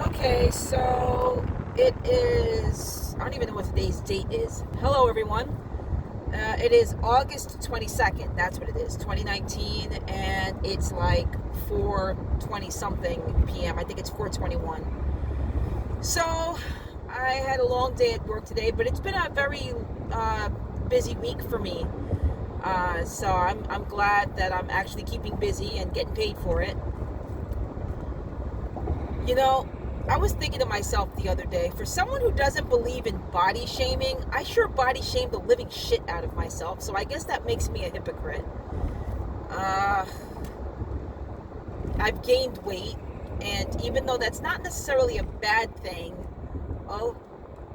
Okay, so it is, I don't even know what today's date is. Hello, everyone. It is August 22nd. That's what it is, 2019, and it's like 4:20 something p.m. I think it's 4:21. So I had a long day at work today, but it's been a very busy week for me. So I'm glad that I'm actually keeping busy and getting paid for it. You know, I was thinking to myself the other day, for someone who doesn't believe in body shaming, I sure body shame the living shit out of myself. So I guess that makes me a hypocrite. Uh, I've gained weight, and even though that's not necessarily a bad thing, oh,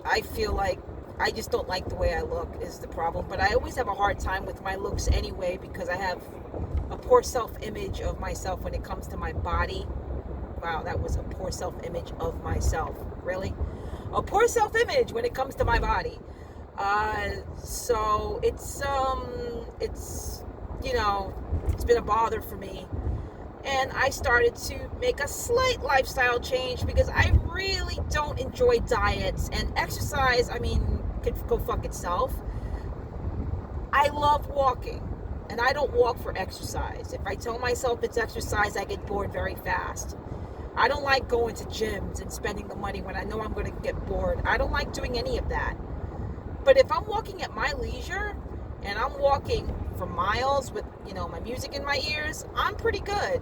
I feel like I just don't like the way I look is the problem. But I always have a hard time with my looks anyway because I have a poor self-image of myself when it comes to my body. Wow, that was a poor self-image of myself. Really? A poor self-image when it comes to my body. So it's, it's been a bother for me. And I started to make a slight lifestyle change because I really don't enjoy diets and exercise. I mean, could go fuck itself. I love walking, and I don't walk for exercise. If I tell myself it's exercise, I get bored very fast. I don't like going to gyms and spending the money when I know I'm going to get bored. I don't like doing any of that. But if I'm walking at my leisure and I'm walking for miles with, my music in my ears, I'm pretty good.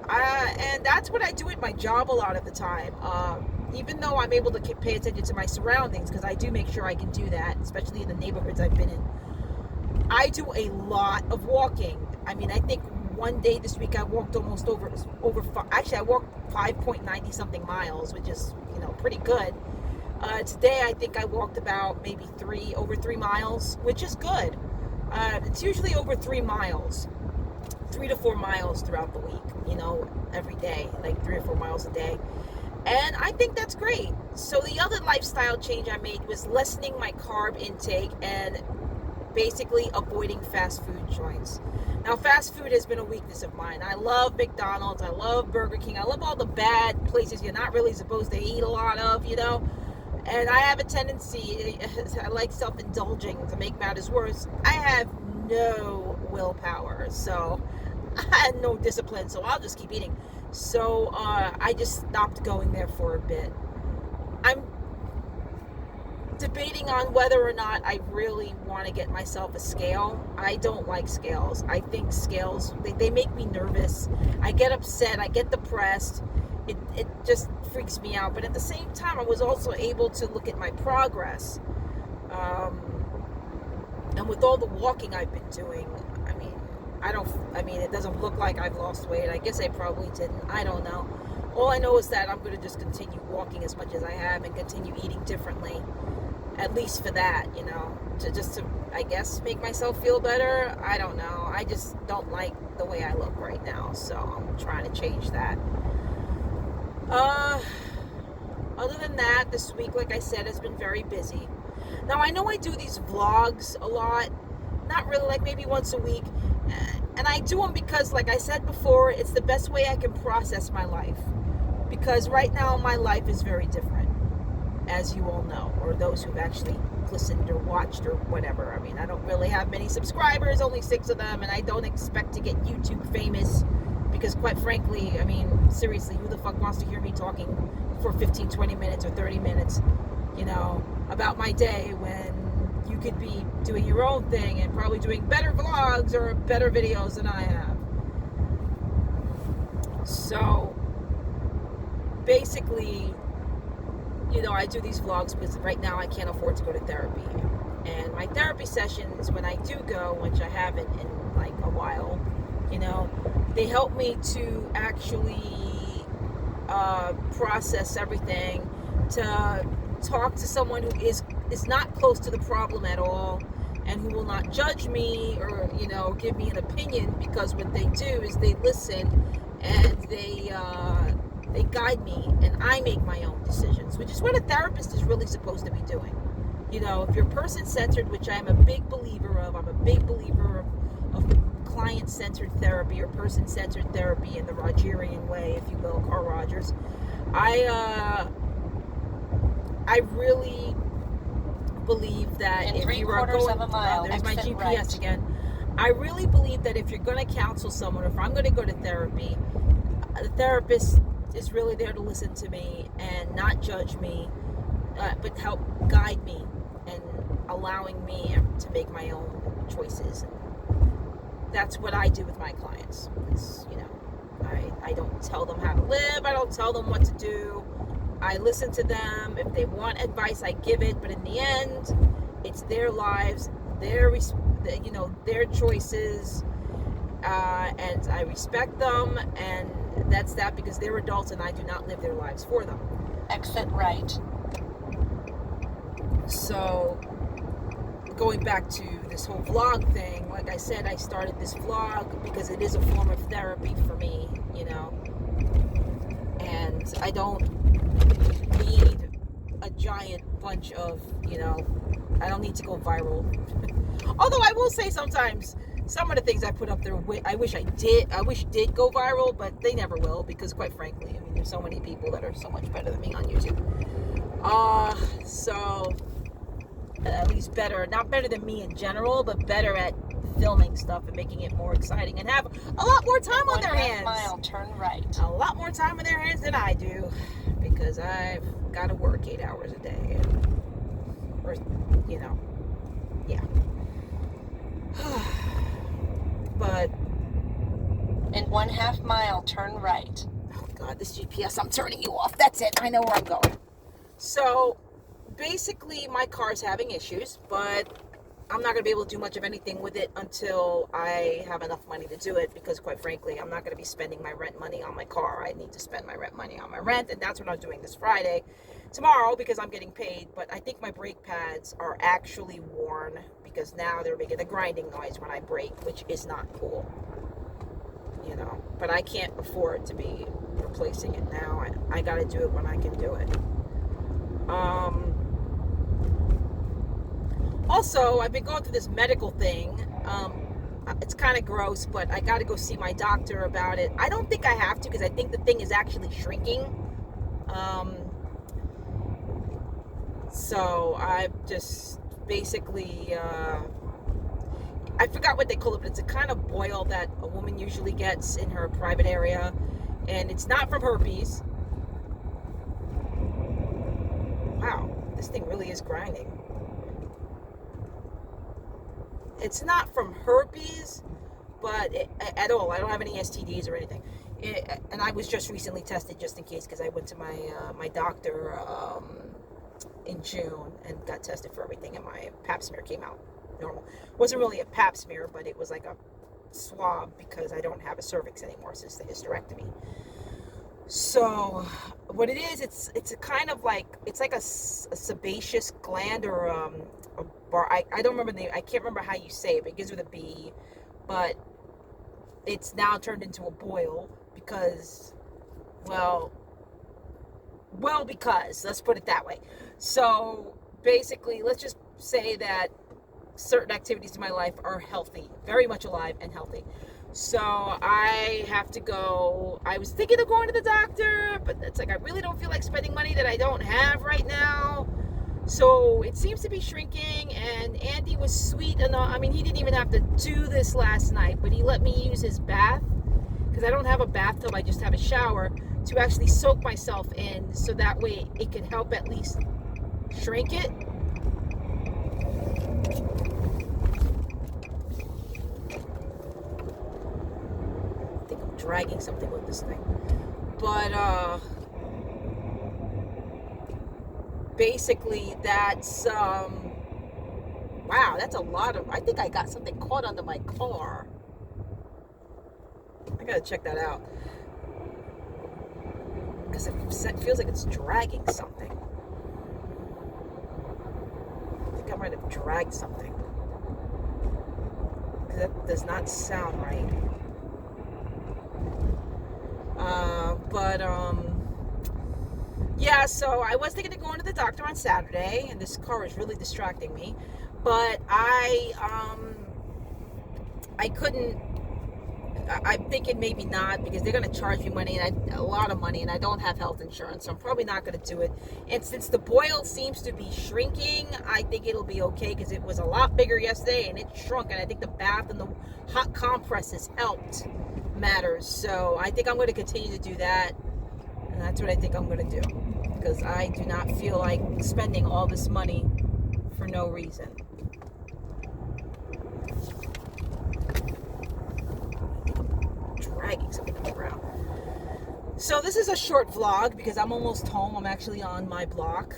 And that's what I do at my job a lot of the time. Even though I'm able to pay attention to my surroundings, because I do make sure I can do that, especially in the neighborhoods I've been in. I do a lot of walking. I mean, I think one day this week I walked almost actually I walked 5.90 something miles, which is, pretty good. Today I think I walked about maybe over 3 miles, which is good. It's usually over 3 miles, 3 to 4 miles throughout the week, every day, like 3 or 4 miles a day. And I think that's great. So the other lifestyle change I made was lessening my carb intake and basically avoiding fast food joints. Now, fast food has been a weakness of mine. I love McDonald's. I love Burger King. I love all the bad places you're not really supposed to eat a lot of, And I have a tendency, I like self-indulging. To make matters worse, I have no willpower. So I had no discipline. So I'll just keep eating. So I just stopped going there for a bit. I'm debating on whether or not I really want to get myself a scale. I don't like scales. I think scales, they make me nervous. I get upset. I get depressed. It just freaks me out. But at the same time, I was also able to look at my progress. And with all the walking I've been doing, it doesn't look like I've lost weight. I guess I probably didn't. I don't know. All I know is that I'm going to just continue walking as much as I have and continue eating differently. At least for that, to I guess, make myself feel better. I don't know. I just don't like the way I look right now, so I'm trying to change that. Other than that, this week, like I said, has been very busy. Now, I know I do these vlogs a lot, not really, like maybe once a week, and I do them because, like I said before, it's the best way I can process my life, because right now my life is very different, as you all know, or those who've actually listened or watched or whatever. I mean, I don't really have many subscribers, only 6 of them, and I don't expect to get YouTube famous because, quite frankly, I mean, seriously, who the fuck wants to hear me talking for 15, 20 minutes or 30 minutes, about my day when you could be doing your own thing and probably doing better vlogs or better videos than I have. So, basically, I do these vlogs because right now I can't afford to go to therapy. And my therapy sessions, when I do go, which I haven't in like a while, they help me to actually process everything, to talk to someone who is not close to the problem at all and who will not judge me or, give me an opinion, because what they do is they listen and they guide me, and I make my own decisions, which is what a therapist is really supposed to be doing. If you're person-centered, which I'm a big believer of, I'm a big believer of client-centered therapy or person-centered therapy in the Rogerian way, if you will, Carl Rogers. I really believe that In if you are three-quarters going, of a mile, there's my exit GPS right. again. I really believe that if you're going to counsel someone, or if I'm going to go to therapy, the therapist is really there to listen to me and not judge me, but help guide me and allowing me to make my own choices. That's what I do with my clients. It's, I don't tell them how to live. I don't tell them what to do. I listen to them. If they want advice, I give it. But in the end, it's their lives, their choices, and I respect them. And that's that, because they're adults and I do not live their lives for them. Exit right. So, going back to this whole vlog thing, like I said, I started this vlog because it is a form of therapy for me, and I don't need a giant bunch of, I don't need to go viral. Although I will say sometimes some of the things I put up there, I wish did go viral, but they never will, because quite frankly, there's so many people that are so much better than me on YouTube. So at least better, not better than me in general, but better at filming stuff and making it more exciting and have a lot more time on their hands. 1/2 mile, turn right. A lot more time on their hands than I do, because I've got to work 8 hours a day. Or, yeah. But in 1/2 mile, turn right. Oh God, this GPS, I'm turning you off. That's it. I know where I'm going. So basically my car's having issues, but I'm not going to be able to do much of anything with it until I have enough money to do it, because quite frankly, I'm not going to be spending my rent money on my car. I need to spend my rent money on my rent, and that's what I'm doing this Friday. Tomorrow, because I'm getting paid, but I think my brake pads are actually worn, because now they're making a grinding noise when I brake, which is not cool. But I can't afford to be replacing it now. I got to do it when I can do it. Also, I've been going through this medical thing. It's kind of gross, but I got to go see my doctor about it. I don't think I have to, because I think the thing is actually shrinking. So I've just basically, I forgot what they call it, but it's a kind of boil that a woman usually gets in her private area. And it's not from herpes. Wow, this thing really is grinding. It's not from herpes, but at all. I don't have any STDs or anything. And I was just recently tested, just in case, because I went to my doctor in June and got tested for everything, and my pap smear came out normal. It wasn't really a pap smear, but it was like a swab, because I don't have a cervix anymore since the hysterectomy. So what it is, it's a kind of like, it's like a sebaceous gland, or a bar. I don't remember the name. I can't remember how you say it, but it begins with a B. But it's now turned into a boil because, because, let's put it that way. So basically, let's just say that certain activities in my life are healthy, very much alive and healthy. So I have to go. I was thinking of going to the doctor, but it's like I really don't feel like spending money that I don't have right now. So it seems to be shrinking, and Andy was sweet enough. He didn't even have to do this last night, but he let me use his bath, because I don't have a bathtub, I just have a shower, to actually soak myself in, so that way it could help at least shrink it. I think I'm dragging something with this thing. But basically that's wow, that's a lot of, I think I got something caught under my car. I gotta check that out, because it feels like it's dragging something. I think I might have dragged something, because that does not sound right. Yeah, so I was thinking of going to the doctor on Saturday, and this car is really distracting me, but I couldn't, I'm thinking maybe not, because they're going to charge me money, and a lot of money, and I don't have health insurance, so I'm probably not going to do it. And since the boil seems to be shrinking, I think it'll be okay, because it was a lot bigger yesterday and it shrunk, and I think the bath and the hot compresses helped matters. So I think I'm going to continue to do that, and that's what I think I'm going to do, because I do not feel like spending all this money for no reason. Dragging something on the ground. So this is a short vlog because I'm almost home. I'm actually on my block,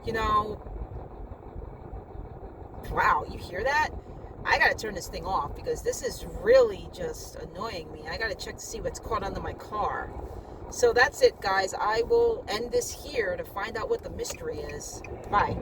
you know, wow, you hear that? I gotta turn this thing off, because this is really just annoying me. I gotta check to see what's caught under my car. So that's it, guys. I will end this here to find out what the mystery is. Bye.